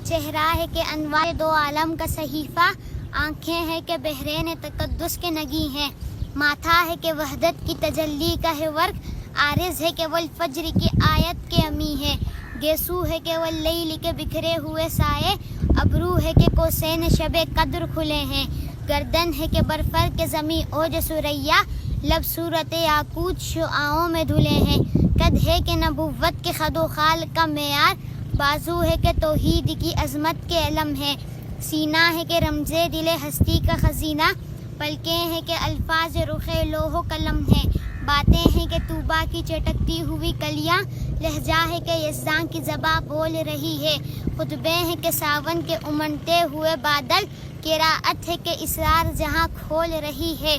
چہرہ ہے کہ انوار دو عالم کا صحیفہ، آنکھیں ہیں کہ بحرین تقدس کے نگی ہیں، ماتھا ہے کہ وحدت کی تجلی کا ہے ورق، عارض ہے کہ والفجر کی آیت کے امی ہے، گیسو ہے کہ واللیل کے بکھرے ہوئے سائے، ابرو ہے کہ کوسین شب قدر کھلے ہیں، گردن ہے کہ برفر کے زمیں اوج سریا، لب صورت یاقوت شعاعوں میں دھلے ہیں، قد ہے کہ نبوت کے خد و خال کا معیار، بازو ہے کہ توحید کی عظمت کے علم ہے، سینہ ہے کہ رمز دل ہستی کا خزینہ، پلکیں ہیں کہ الفاظ رخ لوح و قلم ہے، باتیں ہیں کہ طوبا کی چٹکتی ہوئی کلیاں، لہجہ ہے کہ یزداں کی زباں بول رہی ہے، خطبے ہیں کہ ساون کے امنڈتے ہوئے بادل، قرأت ہے کہ اسرار جہاں کھول رہی ہے،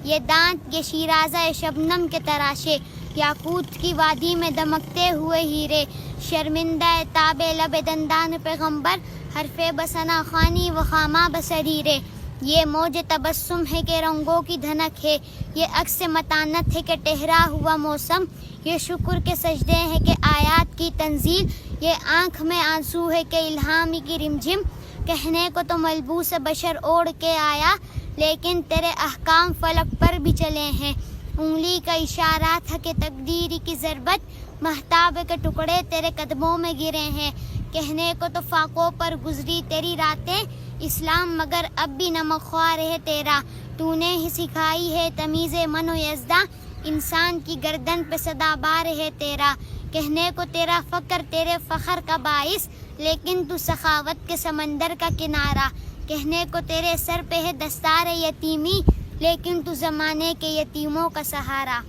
یہ دانت یہ شیرازہ شبنم کے تراشے، یاقوت کی وادی میں دمکتے ہوئے ہیرے، شرمندہ تاب لب دندان پیغمبر، حرف بسنا خوانی و خامہ بسریرے، یہ موج تبسم ہے کہ رنگوں کی دھنک ہے، یہ عکس متانت ہے کہ ٹہرا ہوا موسم، یہ شکر کے سجدے ہیں کہ آیات کی تنزیل، یہ آنکھ میں آنسو ہے کہ الہام کی رمجم، کہنے کو تو ملبوس بشر اوڑھ کے آیا، لیکن تیرے احکام فلک پر بھی چلے ہیں، انگلی کا اشارہ تھا کہ تقدیر کی ضربت، مہتاب کے ٹکڑے تیرے قدموں میں گرے ہیں، کہنے کو تو فاقوں پر گزری تیری راتیں، اسلام مگر اب بھی نمک خوار ہے تیرا، تو نے ہی سکھائی ہے تمیز من و یزداں، انسان کی گردن پہ صدا بار ہے تیرا، کہنے کو تیرا فقر تیرے فخر کا باعث، لیکن تو سخاوت کے سمندر کا کنارہ، کہنے کو تیرے سر پہ ہے دستار یتیمی، لیکن تو زمانے کے یتیموں کا سہارا۔